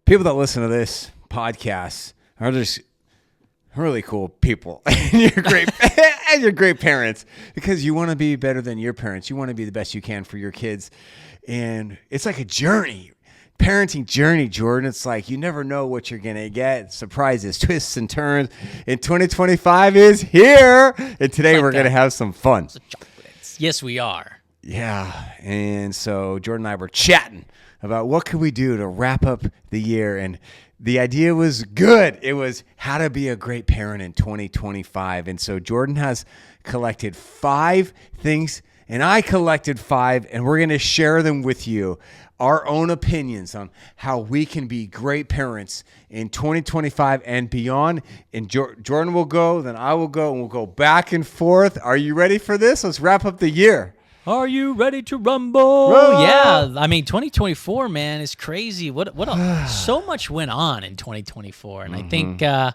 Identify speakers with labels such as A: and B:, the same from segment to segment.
A: people that listen to this podcast are just really cool people. And you're great, and you're great parents because you want to be better than your parents. You want to be the best you can for your kids. And it's like a journey, parenting journey, Jordan. It's like you never know what you're going to get. Surprises, twists, and turns. And 2025 is here. And today we're going to have some fun.
B: Yes, we are.
A: Yeah. And so Jordan and I were chatting about what could we do to wrap up the year. And the idea was good. It was how to be a great parent in 2025. And so Jordan has collected 5 things, and I collected 5, and we're going to share them with you, our own opinions on how we can be great parents in 2025 and beyond. And Jordan will go, then I will go, and we'll go back and forth. Are you ready for this? Let's wrap up the year.
B: Are you ready to rumble?
A: Roll.
B: Yeah. I mean, 2024, man, is crazy. So much went on in 2024. And I think we're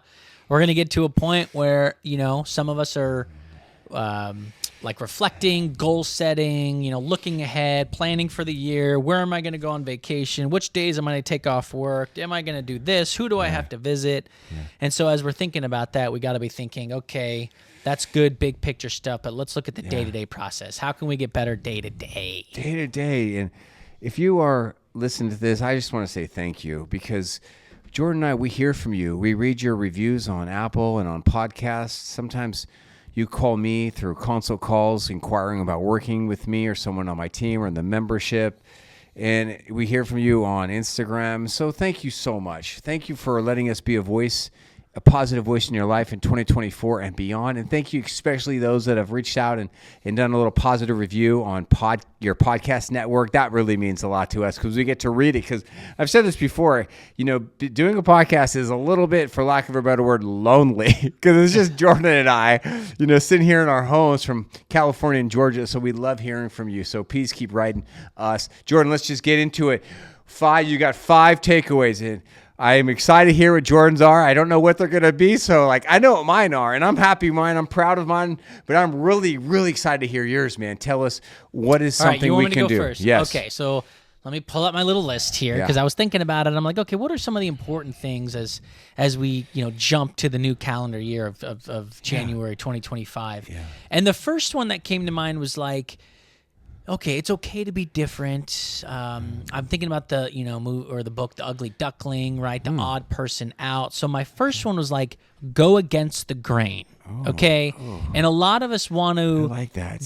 B: going to get to a point where, some of us are like reflecting, goal setting, looking ahead, planning for the year. Where am I going to go on vacation? Which days am I going to take off work? Am I going to do this? Who do I have to visit? Yeah. And so as we're thinking about that, we got to be thinking, okay, that's good big picture stuff, but let's look at the day-to-day process. How can we get better day-to-day?
A: Day-to-day. And if you are listening to this, I just want to say thank you because Jordan and I, we hear from you. We read your reviews on Apple and on podcasts. Sometimes you call me through consult calls inquiring about working with me or someone on my team or in the membership. And we hear from you on Instagram. So thank you so much. Thank you for letting us be a positive voice in your life in 2024 and beyond. And thank you especially those that have reached out and done a little positive review on your podcast network. That really means a lot to us because we get to read it. Because I've said this before, doing a podcast is a little bit, for lack of a better word, lonely because it's just Jordan and I, sitting here in our homes from California and Georgia. So we love hearing from you. So please keep writing us. Jordan, let's just get into it. You got 5 takeaways in. I am excited to hear what Jordan's are. I don't know what they're going to be. So I know what mine are and I'm happy with mine. I'm proud of mine, but I'm really, really excited to hear yours, man. Tell us what is something we can do.
B: First?
A: Yes.
B: Okay. So let me pull up my little list here because I was thinking about it. I'm like, okay, what are some of the important things as we, jump to the new calendar year of January 2025? Yeah. And the first one that came to mind was like, okay, it's okay to be different. I'm thinking about the, or the book, The Ugly Duckling, right? The odd person out. So my first one was like, go against the grain. Okay. And a lot of us want to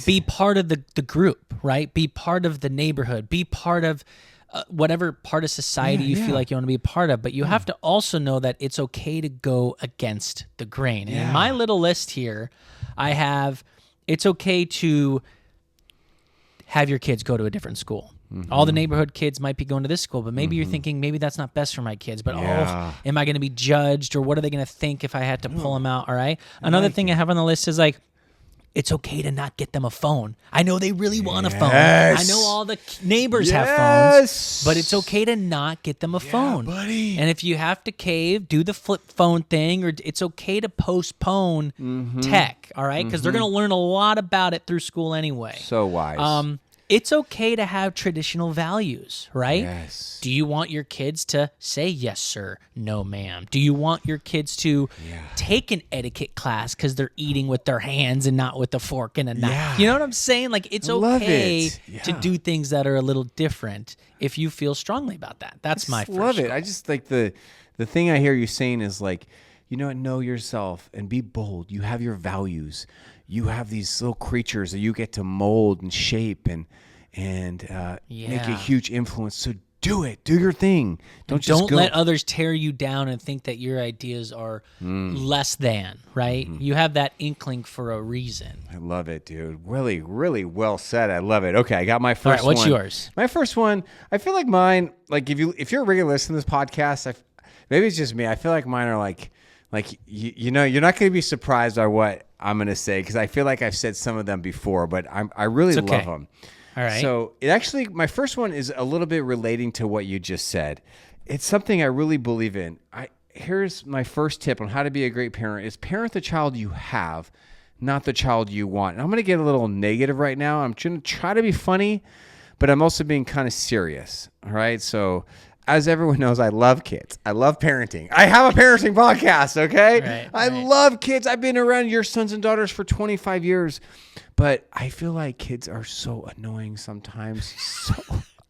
B: be part of the group, right? Be part of the neighborhood, be part of whatever part of society you feel like you want to be a part of. But you have to also know that it's okay to go against the grain. And in my little list here, I have, it's okay to have your kids go to a different school. Mm-hmm. All the neighborhood kids might be going to this school, but maybe you're thinking, maybe that's not best for my kids, but am I going to be judged or what are they going to think if I had to pull them out? All right. Another thing I have on the list is like, it's okay to not get them a phone. I know they really want a phone. I know all the neighbors have phones, but it's okay to not get them a phone. Buddy. And if you have to cave, do the flip phone thing, or it's okay to postpone tech, all right? Because they're going to learn a lot about it through school anyway.
A: So wise.
B: It's okay to have traditional values, right?
A: Yes.
B: Do you want your kids to say yes, sir, no, ma'am? Do you want your kids to take an etiquette class because they're eating with their hands and not with a fork and a knife? Yeah. You know what I'm saying? Like, it's okay to do things that are a little different if you feel strongly about that. That's my first
A: love it.
B: goal.
A: I just like the thing I hear you saying is like, know yourself and be bold. You have your values. You have these little creatures that you get to mold and shape and make a huge influence. So do it. Do your thing. Don't
B: let others tear you down and think that your ideas are less than, right? You have that inkling for a reason.
A: I love it, dude. Really, really well said. I love it. Okay, I got my first one.
B: All right, what's yours?
A: My first one, I feel like mine, like if you're a regular listener to this podcast, maybe it's just me. I feel like mine are like you're not going to be surprised by what I'm going to say because I feel like I've said some of them before, but I really love them.
B: All right.
A: So my first one is a little bit relating to what you just said. It's something I really believe in. Here's my first tip on how to be a great parent is parent the child you have, not the child you want. And I'm going to get a little negative right now. I'm going to try to be funny, but I'm also being kind of serious. All right. So as everyone knows, I love kids. I love parenting. I have a parenting podcast, okay? I love kids. I've been around your sons and daughters for 25 years. But I feel like kids are so annoying sometimes.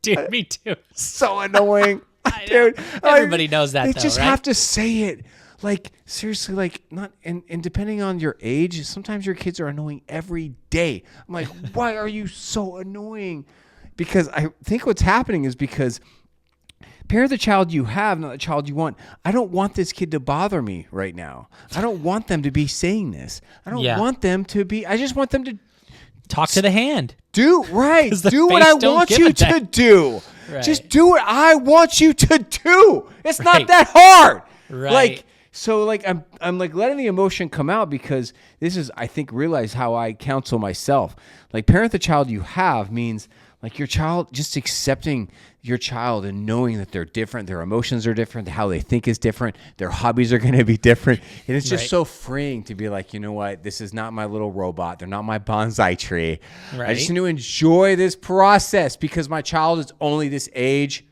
B: Dude, me too.
A: So annoying.
B: I know. Dude, everybody knows that,
A: they
B: though,
A: just
B: right?
A: have to say it. Like, seriously, like, not, and depending on your age, sometimes your kids are annoying every day. I'm like, why are you so annoying? Because I think what's happening is because parent the child you have, not the child you want. I don't want this kid to bother me right now. I don't want them to be saying this. I don't want them to be, I just want them to
B: talk to the hand.
A: Do what I want you to do. Right. Just do what I want you to do. It's not that hard.
B: Right.
A: Like, so like I'm like letting the emotion come out because this is, I think, realize how I counsel myself. Like, parent the child you have means like your child, just accepting your child and knowing that they're different, their emotions are different, how they think is different, their hobbies are going to be different. And it's just so freeing to be like, you know what, this is not my little robot. They're not my bonsai tree. Right. I just need to enjoy this process because my child is only this age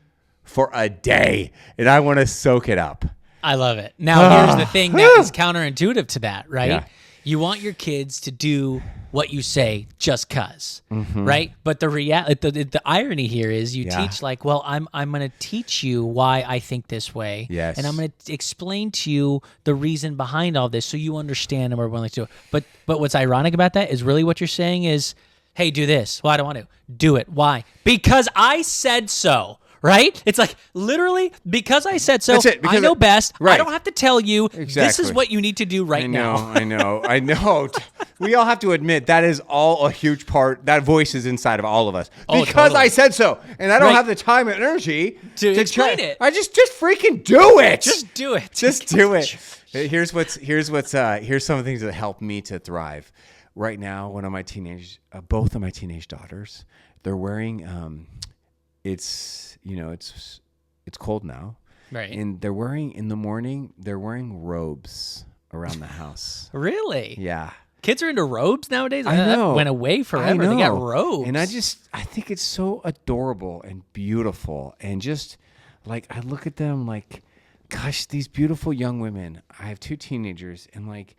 A: for a day and I want to soak it up.
B: I love it. Now, here's the thing that is counterintuitive to that, right? Yeah. You want your kids to do what you say just cause, right? But the irony here is you teach like, well, I'm going to teach you why I think this way, and I'm going to explain to you the reason behind all this so you understand and we're willing to do it. But what's ironic about that is really what you're saying is, hey, do this. Well, I don't want to. Do it. Why? Because I said so. Right? It's like, literally, because I said so, I know best. Right. I don't have to tell you, this is what you need to do now.
A: I know. We all have to admit that is all a huge part. That voice is inside of all of us. Because I said so. And I don't have the time and energy
B: to explain it.
A: I just freaking do it.
B: Just do it.
A: Just do it. Here's some of the things that help me to thrive. Right now, both of my teenage daughters, they're wearing, it's cold now. Right. And they're wearing, in the morning, robes around the house.
B: Really?
A: Yeah.
B: Kids are into robes nowadays?
A: I know.
B: That went away forever. They got robes.
A: And I think it's so adorable and beautiful. And just, like, I look at them like, gosh, these beautiful young women. I have 2 teenagers. And, like,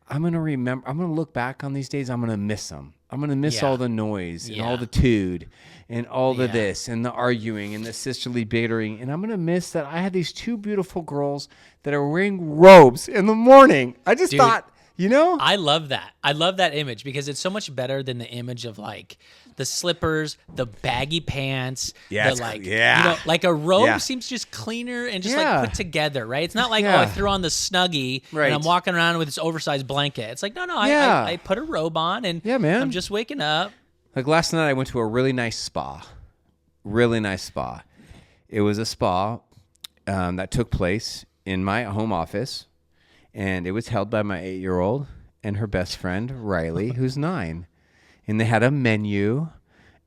A: I'm going to look back on these days. I'm going to miss them. I'm going to miss all the noise and all the tood and all the this and the arguing and the sisterly bickering. And I'm going to miss that I had these 2 beautiful girls that are wearing robes in the morning. I just thought, I
B: love that. I love that image because it's so much better than the image of like the slippers, the baggy pants, like a robe seems just cleaner and just like put together, right? It's not like, I threw on the Snuggie and I'm walking around with this oversized blanket. It's like, no, I put a robe on and I'm just waking up.
A: Like last night I went to a really nice spa. It was a spa that took place in my home office. And it was held by my 8-year-old and her best friend, Riley, who's 9. And they had a menu,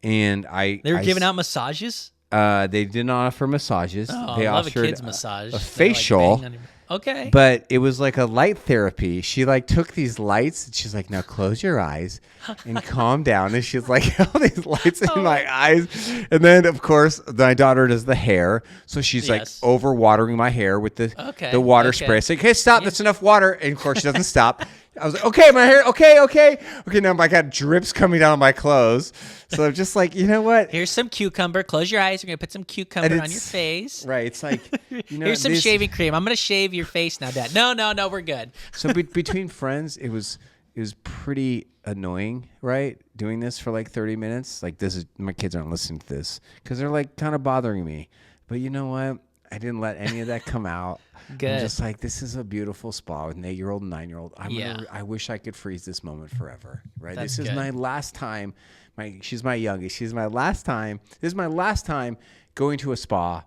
A: and they
B: were giving out massages?
A: They did not offer massages.
B: Oh,
A: they
B: I love a
A: offered
B: kid's massage.
A: a facial.
B: Like okay.
A: But it was like a light therapy. She like took these lights, and she's like, now close your eyes and calm down. And she's like, all these lights in my eyes. And then, of course, my daughter does the hair. So she's like over watering my hair with the water spray. It's like, okay, stop. That's enough water. And of course, she doesn't stop. I was like, okay, my hair. Okay. Now I got drips coming down on my clothes. So I'm just like, you know what?
B: Here's some cucumber. Close your eyes. We're going to put some cucumber on your face.
A: Right. It's like,
B: here's some shaving cream. I'm going to shave your face now, Dad. No, we're good.
A: So between friends, it was pretty annoying, right? Doing this for like 30 minutes. Like my kids aren't listening to this because they're like kind of bothering me. But you know what? I didn't let any of that come out.
B: Good.
A: I'm just like, this is a beautiful spa with an 8-year-old and 9-year-old. I wish I could freeze this moment forever, right?
B: That's
A: this is my last time. She's my youngest. This is my last time going to a spa,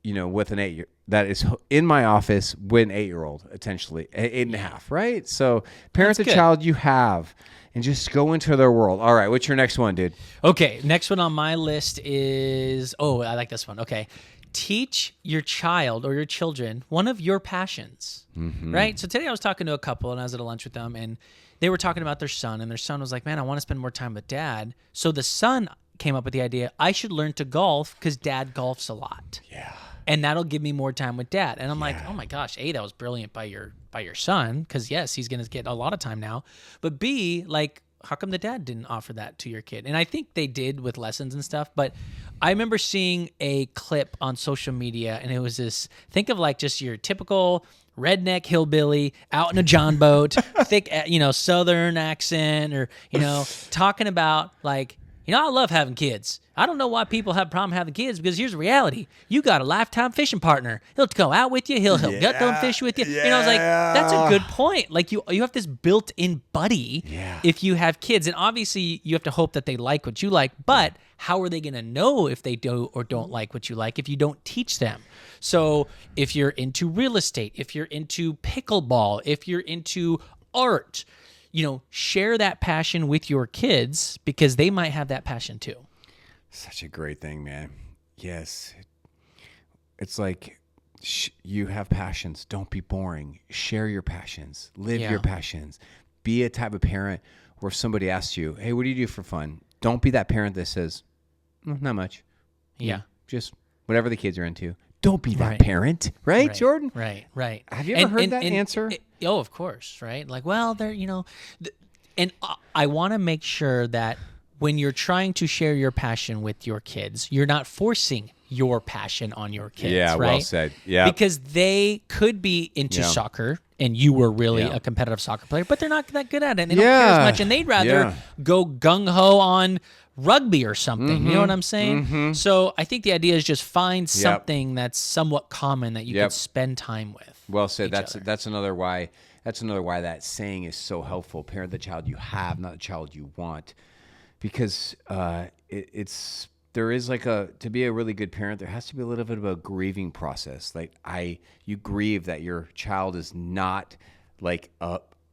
A: with an 8-year that is in my office with an 8-year-old, potentially 8.5, right? So parent the child you have and just go into their world. All right, what's your next one, dude?
B: Okay, next one on my list is, I like this one. Okay. Teach your child or your children one of your passions, right? So today I was talking to a couple and I was at a lunch with them and they were talking about their son and their son was like, man, I want to spend more time with Dad. So the son came up with the idea, I should learn to golf because Dad golfs a lot.
A: Yeah.
B: And that'll give me more time with dad. And I'm like, oh my gosh, A, that was brilliant by your son, because yes, he's going to get a lot of time now. But B, like, how come the dad didn't offer that to your kid? And I think they did with lessons and stuff. But I remember seeing a clip on social media, and it was this, think of like just your typical redneck hillbilly out in a John boat, thick, Southern accent, or, talking about like, I love having kids. I don't know why people have a problem having kids, because here's the reality. You got a lifetime fishing partner. He'll go out with you. He'll help gut them fish with you. I was like, that's a good point. Like you have this built-in buddy if you have kids. And obviously you have to hope that they like what you like, but how are they going to know if they do or don't like what you like if you don't teach them? So if you're into real estate, if you're into pickleball, if you're into art, share that passion with your kids, because they might have that passion too.
A: Such a great thing, man. Yes. It's like you have passions. Don't be boring. Share your passions. Live your passions. Be a type of parent where if somebody asks you, hey, what do you do for fun? Don't be that parent that says, not much.
B: Yeah.
A: Just whatever the kids are into. Don't be that parent, right, Jordan?
B: Right.
A: Have you ever heard that answer?
B: Of course, right? Like, well, they're, and I want to make sure that when you're trying to share your passion with your kids, you're not forcing your passion on your kids,
A: yeah,
B: right?
A: Well said. Yeah.
B: Because they could be into soccer, and you were really a competitive soccer player, but they're not that good at it, and they don't care as much, and they'd rather go gung-ho on rugby or something. You know what I'm saying? So I think the idea is just find something that's somewhat common that you can spend time with.
A: Well said. That's another why that saying is so helpful. Parent the child you have, not the child you want. Because there is like to be a really good parent, there has to be a little bit of a grieving process. Like you grieve that your child is not like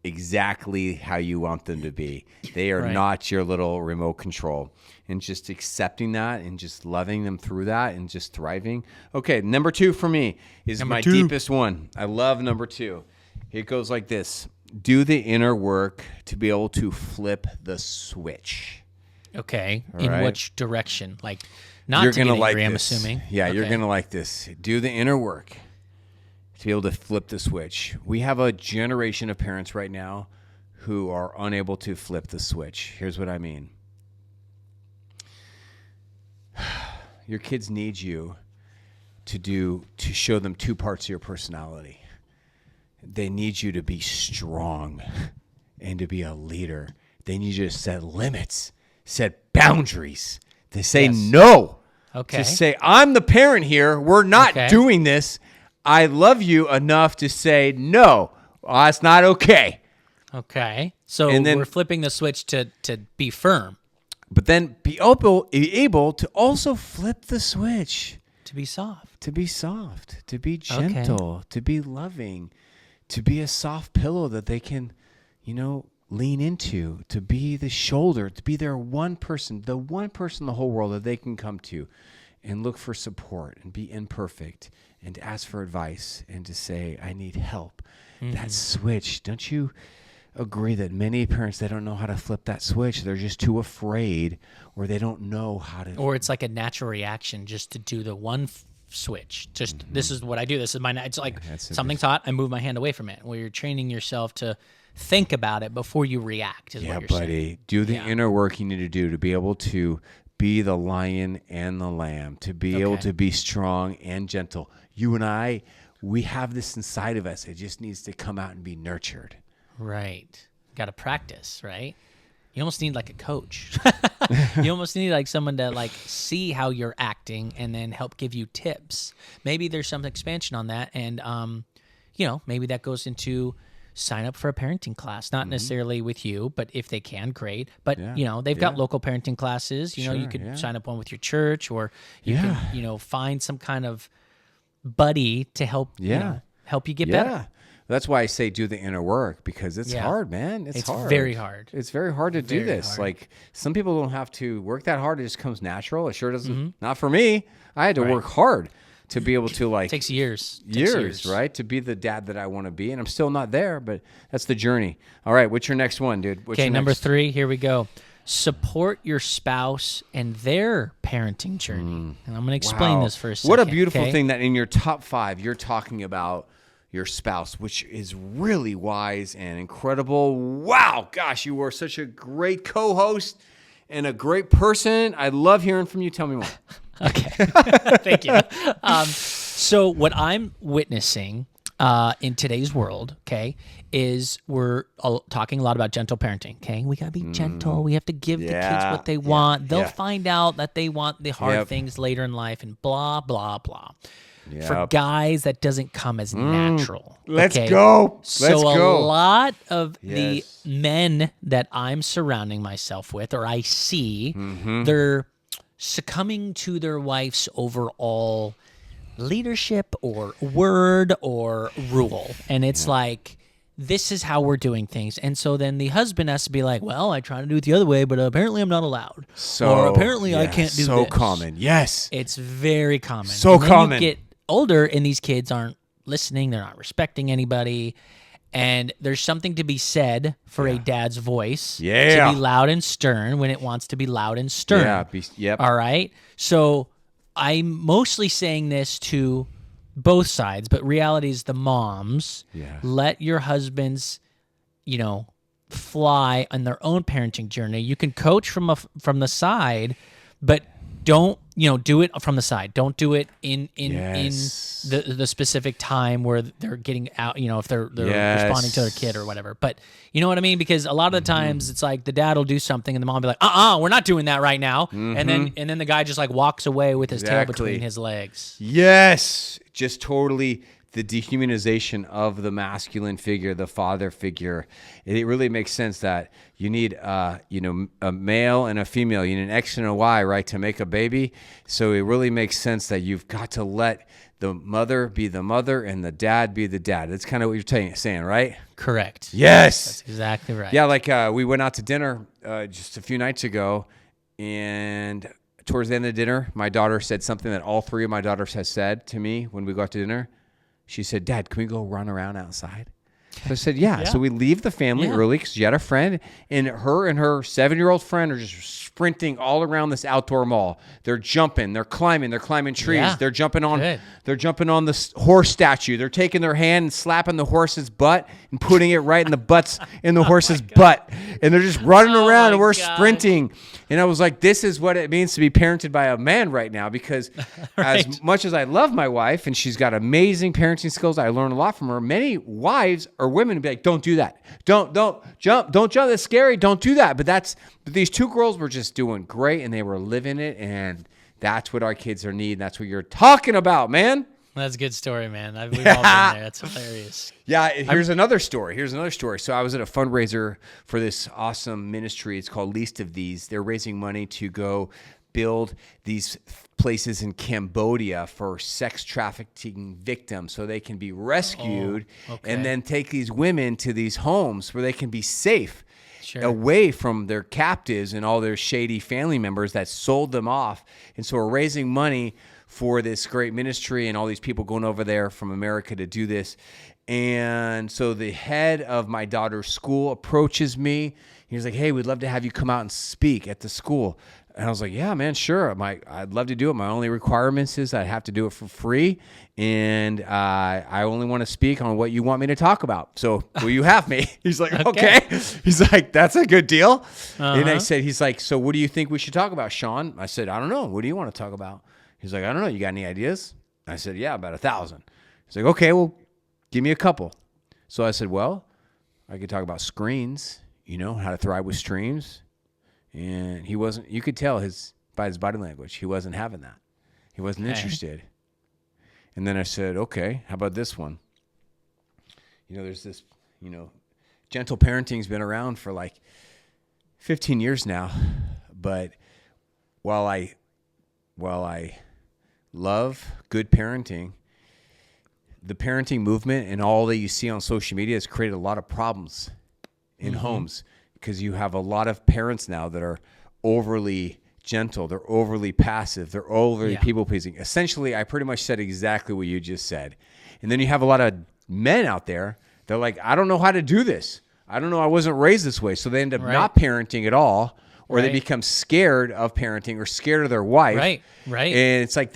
A: exactly how you want them to be. They are not your little remote control. And just accepting that and just loving them through that and just thriving. Okay, number 2 for me is my deepest one. I love number 2. It goes like this. Do the inner work to be able to flip the switch.
B: Okay. In which direction? Like, not you're to get angry, I'm assuming.
A: Yeah, you're going to like this. Do the inner work to be able to flip the switch. We have a generation of parents right now who are unable to flip the switch. Here's what I mean. Your kids need you to show them 2 parts of your personality. They need you to be strong and to be a leader. They need you to set limits, set boundaries, to say no.
B: Okay.
A: To say, I'm the parent here. We're not doing this. I love you enough to say, no, it's not okay.
B: Okay. So we're flipping the switch to be firm.
A: But then be able to also flip the switch.
B: To be soft.
A: To be gentle, to be loving, to be a soft pillow that they can, lean into, to be the shoulder, to be their one person, the one person in the whole world that they can come to and look for support and be imperfect and to ask for advice and to say, I need help. That switch, don't you agree that many parents, they don't know how to flip that switch? They're just too afraid, or they don't know how to.
B: Or it's like a natural reaction just to do the one switch. Just this is what I do. This is my. It's like something's hot. I move my hand away from it. Where you're training yourself to think about it before you react. Is what you're
A: buddy.
B: saying.
A: Do the inner work you need to do to be able to be the lion and the lamb, to be able to be strong and gentle. You and I, we have this inside of us. It just needs to come out and be nurtured.
B: Right. Got to practice, right? You almost need like a coach. You almost need like someone to like see how you're acting and then help give you tips. Maybe there's some expansion on that, and maybe that goes into sign up for a parenting class, not necessarily with you, but if they can, great. But they've got local parenting classes. You could sign up one with your church, or you can find some kind of buddy to help help you get better.
A: That's why I say do the inner work, because it's hard, man. It's hard.
B: Very hard.
A: It's very hard to do this.
B: Hard.
A: Like, some people don't have to work that hard. It just comes natural. It sure doesn't. Not for me. I had to work hard to be able to
B: it takes years.
A: Right? To be the dad that I want to be. And I'm still not there, but that's the journey. All right. What's your next one, dude?
B: Okay, number 3. Here we go. support your spouse and their parenting journey. And I'm going to explain this for a second.
A: What a beautiful
B: okay?
A: thing that in your top 5, you're talking about your spouse, which is really wise and incredible. Wow, gosh, you are such a great co-host and a great person. I love hearing from you. Tell me more.
B: Okay. Thank you. So what I'm witnessing in today's world, okay, is we're talking a lot about gentle parenting, okay? We got to be gentle. We have to give the kids what they want. They'll find out that they want the hard things later in life and blah, blah, blah. For guys, that doesn't come as natural.
A: Let's
B: okay?
A: go.
B: So a lot of the men that I'm surrounding myself with, or I see, they're succumbing to their wife's overall leadership or word or rule. And it's like, this is how we're doing things. And so then the husband has to be like, well, I try to do it the other way, but apparently I'm not allowed. Or apparently I can't do this.
A: So common. Yes.
B: It's very common.
A: So
B: and then
A: common.
B: You get older and these kids aren't listening. They're not respecting anybody. And there's something to be said for a dad's voice to be loud and stern when it wants to be loud and stern. All right? So I'm mostly saying this to both sides, but reality is the moms. Let your husbands, fly on their own parenting journey. You can coach from the side, but don't do it from the side. Don't do it in the specific time where they're getting out. If they're responding to their kid or whatever. But you know what I mean? Because a lot of the times it's like the dad will do something and the mom will be like, we're not doing that right now. And then the guy just like walks away with his tail between his legs.
A: Yes, just totally. The dehumanization of the masculine figure, the father figure. It really makes sense that you need, a male and a female. You need an X and a Y, right, to make a baby. So it really makes sense that you've got to let the mother be the mother and the dad be the dad. That's kind of what you're saying, right?
B: Correct.
A: Yes.
B: That's exactly right.
A: Yeah, like we went out to dinner just a few nights ago, and towards the end of dinner, my daughter said something that all 3 of my daughters has said to me when we go out to dinner. She said, Dad, can we go run around outside? So I said, yeah. So we leave the family early because she had a friend, and her 7-year-old friend are just sprinting all around this outdoor mall. They're jumping, they're climbing trees. They're jumping on the horse statue. They're taking their hand and slapping the horse's butt and putting it right in the horse's butt. And they're just running around and we're sprinting. And I was like, this is what it means to be parented by a man right now, because as much as I love my wife and she's got amazing parenting skills, I learn a lot from her. Many wives or women would be like, don't do that. Don't jump. That's scary. Don't do that. But these 2 girls were just doing great and they were living it. And that's what our kids are needing. That's what you're talking about, man.
B: That's a good story, man. We've all been there. That's hilarious.
A: Yeah, here's another story. So I was at a fundraiser for this awesome ministry. It's called Least of These. They're raising money to go build these places in Cambodia for sex trafficking victims so they can be rescued and then take these women to these homes where they can be safe. Away from their captives and all their shady family members that sold them off. And so we're raising money for this great ministry and all these people going over there from America to do this. And so the head of my daughter's school approaches me. He was like, hey, we'd love to have you come out and speak at the school. And I was like, yeah, man, sure. I'd love to do it. My only requirements is I have to do it for free. And I only want to speak on what you want me to talk about. So will you have me? He's like, okay. He's like, that's a good deal. And he's like, so what do you think we should talk about, Sean? I said, I don't know. What do you want to talk about? He's like, I don't know. You got any ideas? I said, yeah, about 1,000. He's like, okay, well, give me a couple. So I said, well, I could talk about screens, how to thrive with streams. And he wasn't, you could tell by his body language, he wasn't having that. He wasn't interested. And then I said, okay, how about this one? There's this, gentle parenting's been around for like 15 years now. But while I love good parenting, the parenting movement and all that you see on social media has created a lot of problems in homes. Because you have a lot of parents now that are overly gentle, they're overly passive, they're overly people-pleasing. Essentially, I pretty much said exactly what you just said. And then you have a lot of men out there, they're like, I don't know how to do this. I don't know, I wasn't raised this way. So they end up not parenting at all, or they
B: Right.
A: become scared of parenting or scared of their wife.
B: Right. Right.
A: And it's like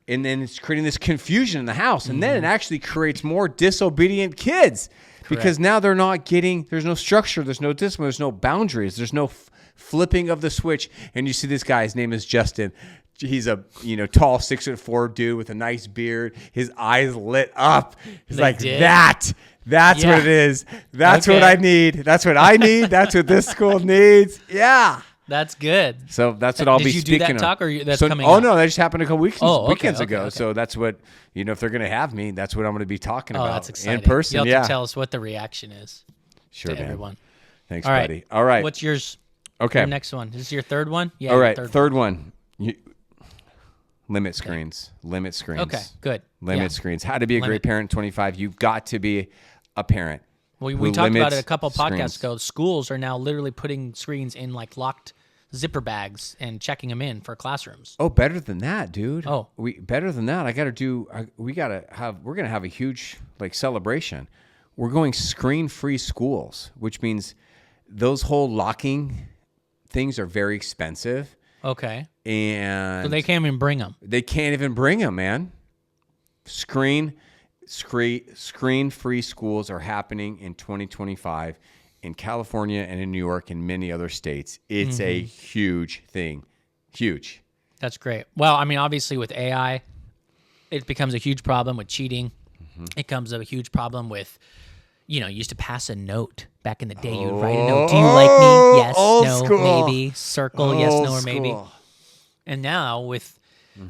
A: and then it's creating this confusion in the house. And then it actually creates more disobedient kids because now they're not getting, there's no structure, there's no discipline, there's no boundaries, there's no flipping of the switch. And you see this guy, his name is Justin. He's a tall 6'4" dude with a nice beard. His eyes lit up. He's
B: They
A: like,
B: did?
A: That's
B: Yeah.
A: what it is. That's what
B: Okay.
A: I need. That's what I need. That's what this school needs. Yeah.
B: That's good.
A: So that's what I'll
B: Did
A: be
B: you do
A: speaking
B: that
A: of.
B: talk, or that's
A: So-
B: coming
A: Oh
B: up?
A: no, that just happened a couple weekends
B: Okay,
A: ago.
B: okay.
A: So that's what if they're going to have me, that's what I'm going to be talking
B: Oh,
A: about
B: that's exciting.
A: in person.
B: You'll
A: yeah,
B: have to tell us what the reaction is
A: sure,
B: to
A: man.
B: everyone.
A: Thanks,
B: All right.
A: buddy. All right.
B: What's yours?
A: Okay.
B: Your next one. This is your third one? Yeah.
A: All
B: your
A: right.
B: Third
A: Third one. Limit screens. Limit screens.
B: Okay, good.
A: Limit
B: Yeah.
A: screens. How to be a
B: Limit.
A: great parent. 25. You've got to be a parent.
B: We
A: who
B: talked about
A: limits
B: it a couple podcasts
A: screens.
B: ago. Schools are now literally putting screens in like locked zipper bags and checking them in for classrooms.
A: Oh, better than that, dude.
B: Oh.
A: Better than that. We're going to have a huge celebration. We're going screen-free schools, which means those whole locking things are very expensive.
B: Okay.
A: And
B: So they can't even bring them.
A: they can't even bring them, man. Screen-free schools are happening in 2025 in California and in New York and many other states. It's a huge thing. Huge.
B: That's great. Well, I mean, obviously with AI, it becomes a huge problem with cheating. It becomes a huge problem with, you used to pass a note back in the day. You would write a note. Do you like me? Yes,
A: old
B: no,
A: school.
B: maybe. Circle, yes,
A: Old
B: no, or maybe.
A: school.
B: And now with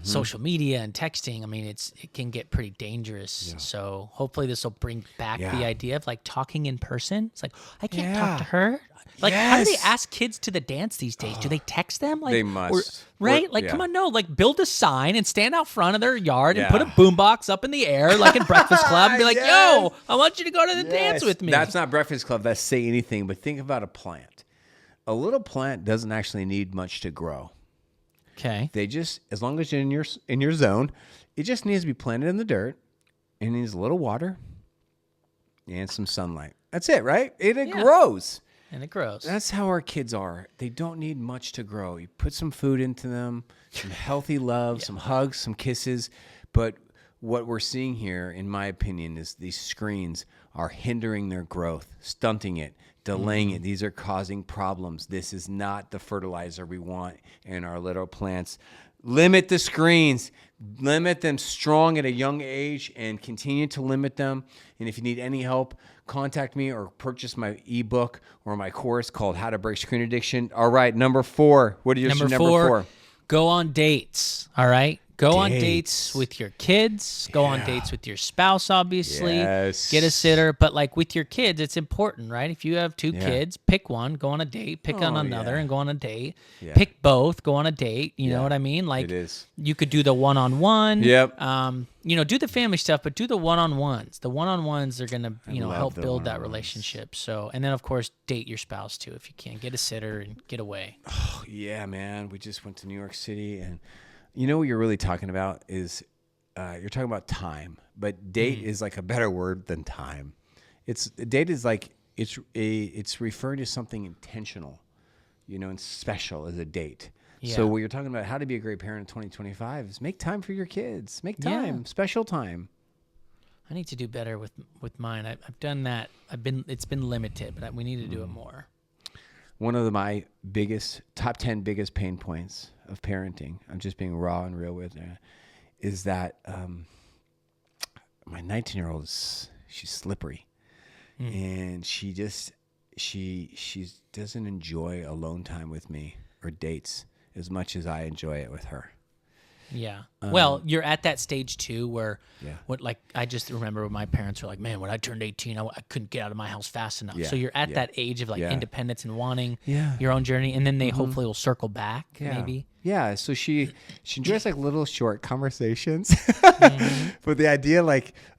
B: social media and texting, I mean, it can get pretty dangerous. So hopefully this will bring back
A: Yeah.
B: the idea of like talking in person. It's like, I can't
A: Yeah.
B: talk to her. Like, how do they
A: Yes.
B: ask kids to the dance these days? Do they text them? Like,
A: They must.
B: right?
A: Or-
B: Like,
A: yeah.
B: come on, no. Like, build a sign and stand out front of their yard and put a
A: Yeah.
B: boombox up in the air, like in Breakfast Club, and be like,
A: Yes.
B: "Yo, I want you to go to the dance
A: Yes.
B: with me."
A: That's not Breakfast Club. That's say anything. But think about a plant. A little plant doesn't actually need much to grow.
B: okay.
A: They just, as long as you're in your zone, it just needs to be planted in the dirt. It needs a little water and some sunlight. That's it, right? It
B: Yeah.
A: grows.
B: And it grows.
A: That's how our kids are. They don't need much to grow. You put some food into them, some healthy love, some hugs, some kisses. But what we're seeing here, in my opinion, is these screens are hindering their growth, stunting it, delaying it. These are causing problems. This is not the fertilizer we want in our little plants. Limit the screens. Limit them strong at a young age and continue to limit them. And if you need any help, contact me or purchase my ebook or my course called How to Break Screen Addiction. All right, number 4. What are your number four?
B: Go on dates. All right. Go on
A: Dates.
B: dates with your kids. Go on dates with your spouse, obviously.
A: Yes.
B: Get a sitter. But like with your kids, it's important, right? If you have 2 kids, pick one, go on a date, pick on another, and go on a date.
A: Yeah.
B: Pick both, go on a date. You know what I mean? Like
A: It is.
B: you could do the one-on-one.
A: Yep.
B: Do the family stuff, but do the one-on-ones. The one-on-ones are gonna,
A: love
B: help
A: the
B: build that
A: one-on-ones.
B: relationship. So, and then of course, date your spouse too if you can. Get a sitter and get away.
A: Yeah, man. We just went to New York City, and you know what you're really talking about is you're talking about time, but date is like a better word than time. Date is like it's referring to something intentional, and special as a date.
B: Yeah.
A: So what you're talking about, how to be a great parent in 2025, is make time for your kids. Make time,
B: Yeah.
A: special time.
B: I need to do better with mine. I've done that. It's been limited, but we need to do it more.
A: One of my top 10 biggest pain points of parenting, I'm just being raw and real with you, is that my 19-year-old she's slippery, and she doesn't enjoy alone time with me or dates as much as I enjoy it with her.
B: Yeah. Well, you're at that stage too where
A: Yeah.
B: I just remember when my parents were like, man, when I turned 18, I couldn't get out of my house fast enough.
A: Yeah,
B: So you're at
A: yeah,
B: that age of like
A: yeah.
B: independence and wanting
A: Yeah.
B: your own journey. And then they hopefully will circle back maybe.
A: Yeah, so she enjoys like little short conversations, but the idea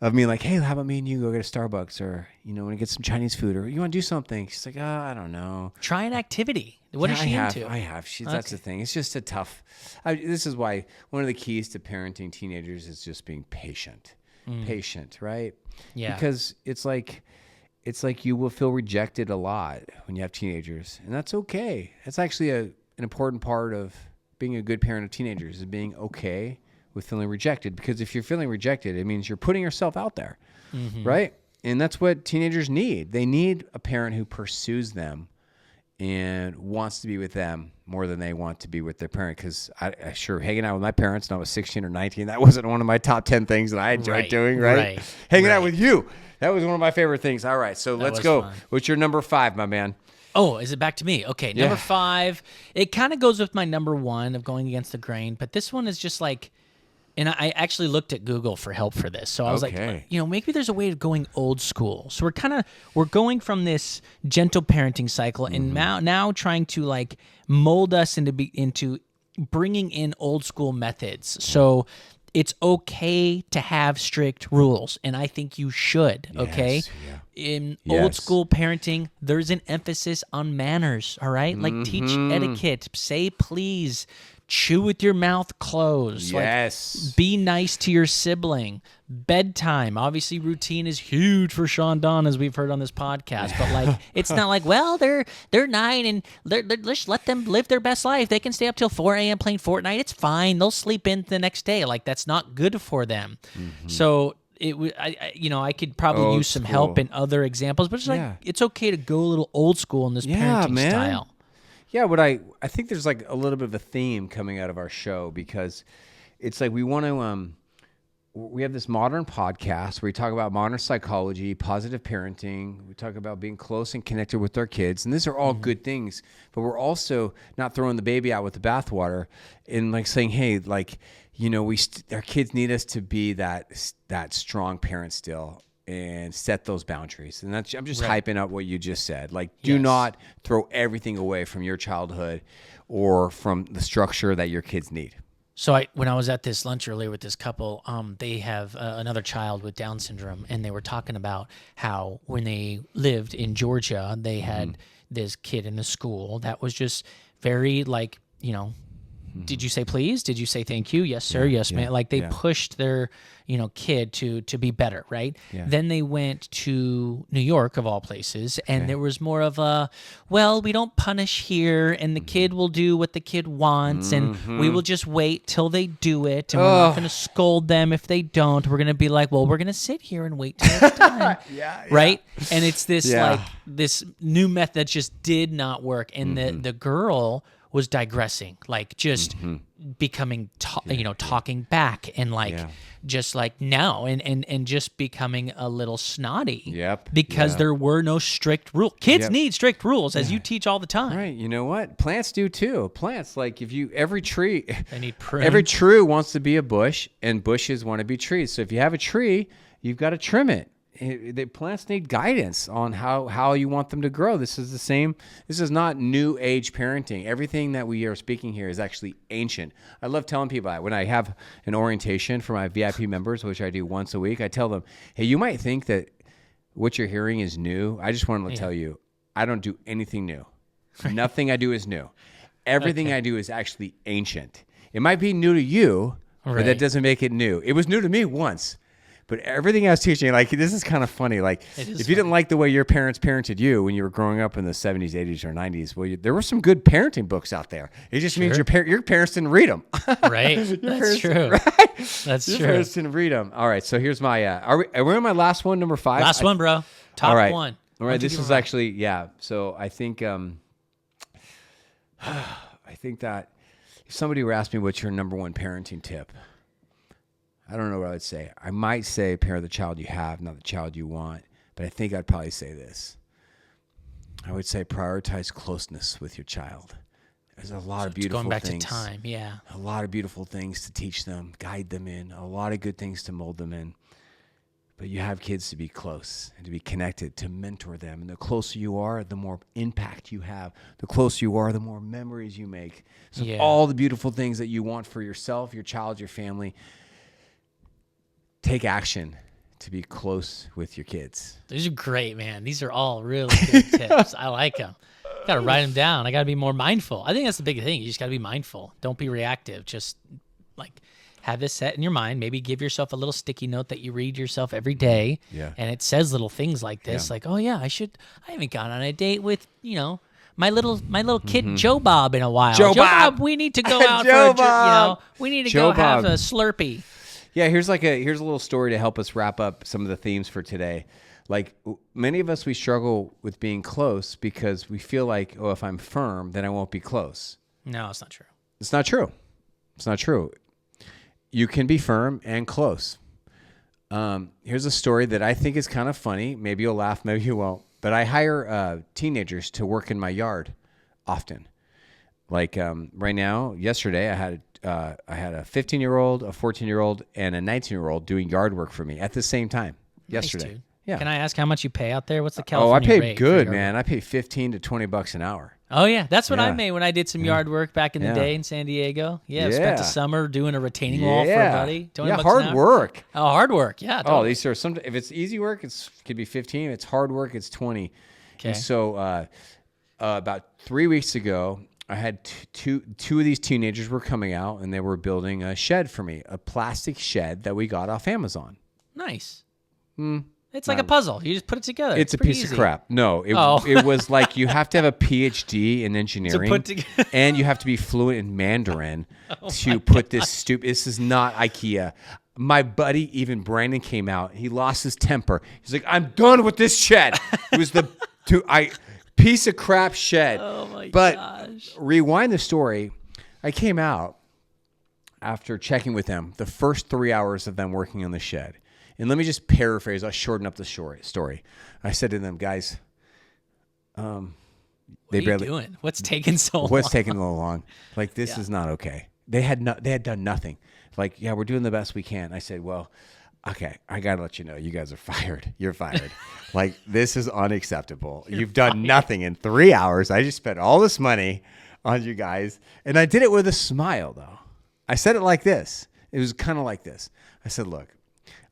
A: of me hey, how about me and you go get a Starbucks, or want to get some Chinese food, or you want to do something? She's like, I don't know.
B: Try an activity. What is she into?
A: I have. That's the thing. It's just a tough. This is why one of the keys to parenting teenagers is just being patient. Patient, right?
B: Yeah.
A: Because it's like you will feel rejected a lot when you have teenagers, and that's okay. It's actually an important part of being a good parent of teenagers is being okay with feeling rejected. Because if you're feeling rejected, it means you're putting yourself out there, right? And that's what teenagers need. They need a parent who pursues them and wants to be with them more than they want to be with their parent. Because I sure hanging out with my parents when I was 16 or 19, that wasn't one of my top 10 things that I enjoyed doing, right? Hanging out with you, that was one of my favorite things. All right, so let's go. Fun. What's your number 5, my man?
B: Oh, is it back to me? Okay, number 5. It kind of goes with my number 1 of going against the grain, but this one is just like, and I actually looked at Google for help for this. So I was like, maybe there's a way of going old school. So we're going from this gentle parenting cycle and now trying to like mold us into bringing in old school methods. So it's okay to have strict rules, and I think you should, okay?
A: Yes, yeah.
B: In old school parenting, there's an emphasis on manners, all right? Like teach etiquette, say please, chew with your mouth closed.
A: Yes.
B: Like, be nice to your sibling. Bedtime. Obviously, routine is huge for Sean Don, as we've heard on this podcast. But like, it's not like, well, they're 9 and let's let them live their best life. They can stay up till 4 a.m. playing Fortnite. It's fine. They'll sleep in the next day. Like, that's not good for them. So I could probably use some help in other examples, but it's like it's okay to go a little old school in this parenting style.
A: Yeah, what I think there's like a little bit of a theme coming out of our show, because it's like we want to we have this modern podcast where we talk about modern psychology, positive parenting. We talk about being close and connected with our kids, and these are all good things. But we're also not throwing the baby out with the bathwater, and like saying, hey, like our kids need us to be that strong parent still, and set those boundaries. And I'm just hyping up what you just said. Like, do not throw everything away from your childhood or from the structure that your kids need.
B: So when I was at this lunch earlier with this couple, they have another child with Down syndrome, and they were talking about how when they lived in Georgia, they had this kid in the school that was just very like, did you say please? Did you say thank you? Yes, sir. Yes, ma'am. Like they pushed their, kid to be better, right? Yeah. Then they went to New York, of all places, and there was more of a, well, we don't punish here, and the kid will do what the kid wants, and we will just wait till they do it, and we're not going to scold them if they don't. We're going to be like, well, we're going to sit here and wait till it's done, right? And it's this like this new method that just did not work, and the girl was digressing, like just becoming, talking back and like just like no, and just becoming a little snotty. Because there were no strict rules. Kids need strict rules, as you teach all the time.
A: Right. You know what? Plants do too. Plants, like every tree,
B: they need prune.
A: Every tree wants to be a bush, and bushes want to be trees. So if you have a tree, you've got to trim it. The plants need guidance on how you want them to grow. This is the same. This is not new age parenting. Everything that we are speaking here is actually ancient. I love telling people that when I have an orientation for my VIP members, which I do once a week, I tell them, hey, you might think that what you're hearing is new. I just want to tell you, I don't do anything new. Nothing I do is new. Everything I do is actually ancient. It might be new to you, but that doesn't make it new. It was new to me once. But everything I was teaching, like, this is kind of funny. Like, if you didn't like the way your parents parented you when you were growing up in the 70s, 80s, or 90s, well, there were some good parenting books out there. It just means your parents didn't read them.
B: Right. That's true.
A: Right?
B: That's
A: your
B: true.
A: Your parents didn't read them. All right. So here's my, are we on my last one, number 5?
B: Last one, bro. Top one.
A: All right. This is actually, So I think that if somebody were asking me what's your number 1 parenting tip, I don't know what I would say. I might say parent the child you have, not the child you want. But I think I'd probably say this. I would say prioritize closeness with your child. There's a lot of beautiful things.
B: Going back to time,
A: A lot of beautiful things to teach them, guide them in. A lot of good things to mold them in. But you have kids to be close and to be connected, to mentor them. And the closer you are, the more impact you have. The closer you are, the more memories you make. So all the beautiful things that you want for yourself, your child, your family, take action to be close with your kids.
B: These are great, man. These are all really good tips. I like them. Got to write them down. I got to be more mindful. I think that's the big thing. You just got to be mindful. Don't be reactive. Just like have this set in your mind. Maybe give yourself a little sticky note that you read yourself every day.
A: Yeah.
B: And it says little things like this, like, oh yeah, I haven't gone on a date with, my little kid Joe Bob in a while.
A: Joe Bob.
B: We need to go out
A: Joe
B: for
A: Bob.
B: we need to
A: Joe
B: go have
A: Bob.
B: a Slurpee.
A: Yeah, here's a little story to help us wrap up some of the themes for today. Like many of us, we struggle with being close because we feel like, oh, if I'm firm, then I won't be close.
B: No, it's not true.
A: It's not true. It's not true. You can be firm and close. Here's a story that I think is kind of funny. Maybe you'll laugh, maybe you won't. But I hire teenagers to work in my yard often. Like right now, yesterday, I had a 15-year-old, a 14-year-old, and a 19-year-old doing yard work for me at the same time yesterday.
B: Nice, dude.
A: Yeah.
B: Can I ask how much you pay out there? What's the California
A: I pay
B: rate
A: good,
B: for
A: man. I pay $15 to $20 an hour.
B: Oh, yeah. That's what I
A: Yeah.
B: made when I did some yard work back in the
A: Yeah.
B: day in San Diego. Yeah,
A: Yeah.
B: spent the summer doing a retaining wall for a buddy. $20
A: Yeah,
B: an
A: hard
B: hour.
A: work.
B: Oh, hard work. Yeah.
A: Oh,
B: totally.
A: these are some. If it's easy work, it could be 15. If it's hard work, it's 20.
B: Okay.
A: And so about 3 weeks ago, I had two of these teenagers were coming out, and they were building a shed for me, a plastic shed that we got off Amazon.
B: Nice. It's like a puzzle. You just put it together.
A: It's a
B: pretty
A: piece
B: easy.
A: of crap. No, it was like you have to have a PhD in engineering,
B: put together.
A: and you have to be fluent in Mandarin to put this stupid. This is not IKEA. My buddy, even Brandon, came out. He lost his temper. He's like, "I'm done with this shed." It was piece of crap shed.
B: Oh my
A: but
B: gosh.
A: rewind the story. I came out after checking with them the first 3 hours of them working on the shed. And let me just paraphrase. I'll shorten up the story. I said to them, guys,
B: What are you doing? What's taking so long?
A: What's taking so long? Like, this is not okay. They had done nothing. Like, yeah, we're doing the best we can. I said, well, okay, I got to let you know, you guys are fired. You're fired. Like, this is unacceptable. You've done nothing in 3 hours. I just spent all this money on you guys. And I did it with a smile, though. I said it like this. It was kind of like this. I said, look,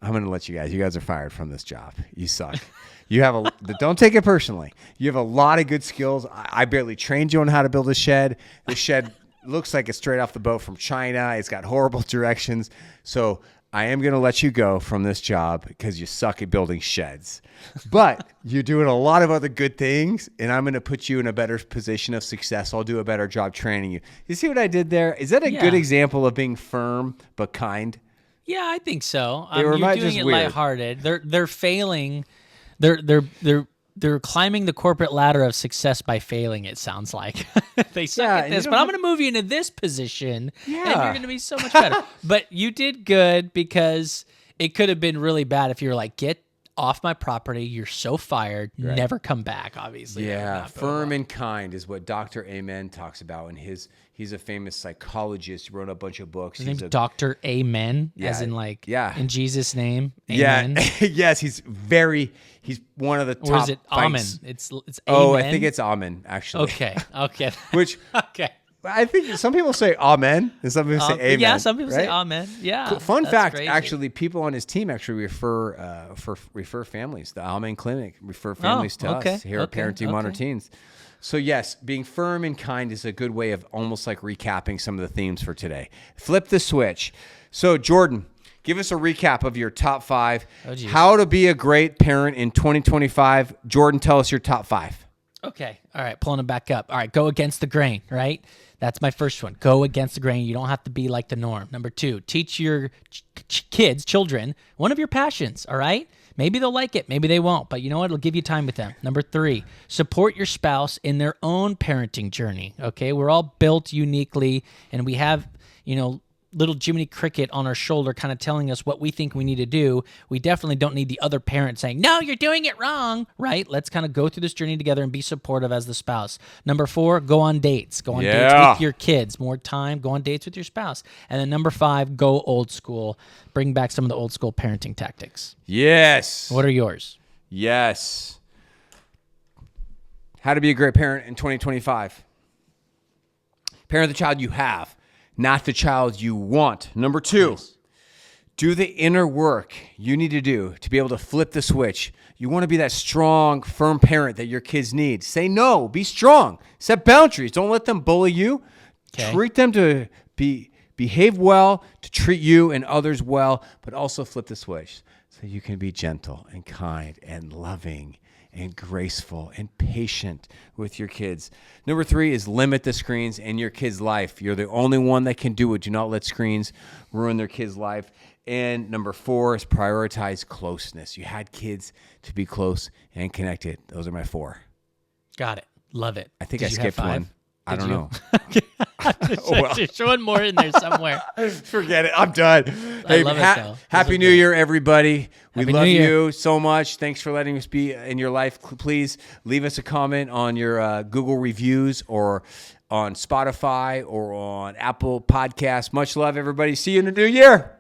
A: I'm going to let you guys are fired from this job. You suck. You have don't take it personally. You have a lot of good skills. I barely trained you on how to build a shed. The shed looks like it's straight off the boat from China. It's got horrible directions. So I am going to let you go from this job because you suck at building sheds. But you're doing a lot of other good things, and I'm going to put you in a better position of success. I'll do a better job training you. You see what I did there? Is that a good example of being firm but kind?
B: Yeah, I think so.
A: Or am I
B: You're
A: just
B: doing it
A: weird?
B: lighthearted. They're failing. They're climbing the corporate ladder of success by failing. It sounds like they suck
A: Yeah,
B: at
A: and
B: this,
A: you
B: but
A: don't
B: I'm going to move you into this position, and
A: Yeah.
B: you're going to be so much better. But you did good because it could have been really bad if you were like, get off my property. You're so fired.
A: Right.
B: Never come back. Obviously, that would
A: Yeah,
B: not go
A: firm
B: well.
A: and kind is what Dr. Amen talks about. And he's a famous psychologist. He wrote a bunch of books.
B: His name's Dr. Amen, as in like in Jesus' name. Amen.
A: Yeah, yes, he's one of the top.
B: Or is it Amen?
A: fights-
B: It's
A: Oh,
B: Amen.
A: I think it's Amen, actually.
B: Okay.
A: Which
B: Okay.
A: I think some people say Amen and some people say Amen.
B: Yeah, some people say
A: right?
B: amen. Yeah.
A: Cool. Fun
B: that's
A: fact,
B: crazy.
A: actually, people on his team actually refer families. The Amen Clinic refer families to us here at Parenting Modern Teens. So yes, being firm and kind is a good way of almost like recapping some of the themes for today. Flip the switch. So Jordan, give us a recap of your top 5. How to be a great parent in 2025. Jordan, tell us your top 5.
B: Okay. All right. Pulling them back up. All right. Go against the grain, right? That's my first one. Go against the grain. You don't have to be like the norm. Number 2, teach your children, one of your passions, all right? Maybe they'll like it. Maybe they won't. But you know what? It'll give you time with them. Number 3, support your spouse in their own parenting journey, okay? We're all built uniquely, and we have, little Jiminy Cricket on our shoulder kind of telling us what we think we need to do. We definitely don't need the other parent saying, no, you're doing it wrong, right? Let's kind of go through this journey together and be supportive as the spouse. Number 4, go on dates. Go on dates with your kids. More time, go on dates with your spouse. And then number 5, go old school. Bring back some of the old school parenting tactics.
A: Yes.
B: What are yours?
A: Yes. How to be a great parent in 2025. Parent the child you have, not the child you want. Number 2, do the inner work you need to do to be able to flip the switch. You want to be that strong, firm parent that your kids need. Say no. Be strong. Set boundaries. Don't let them bully you.
B: Okay.
A: Treat them to behave well, to treat you and others well, but also flip the switch. so you can be gentle and kind and loving and graceful and patient with your kids. Number 3 is limit the screens in your kid's life. You're the only one that can do it. Do not let screens ruin their kid's life. And number 4 is prioritize closeness. You had kids to be close and connected. Those are my 4.
B: Got it. Love it.
A: I think
B: Did
A: I
B: you
A: skipped
B: have 5?
A: one. I don't know.
B: There's one more in there somewhere.
A: Forget it. I'm done. Hey,
B: love it, though.
A: Happy New Year, everybody. We
B: Happy
A: love
B: New Year.
A: you so much. Thanks for letting us be in your life. Please leave us a comment on your Google reviews or on Spotify or on Apple Podcasts. Much love, everybody. See you in the new year.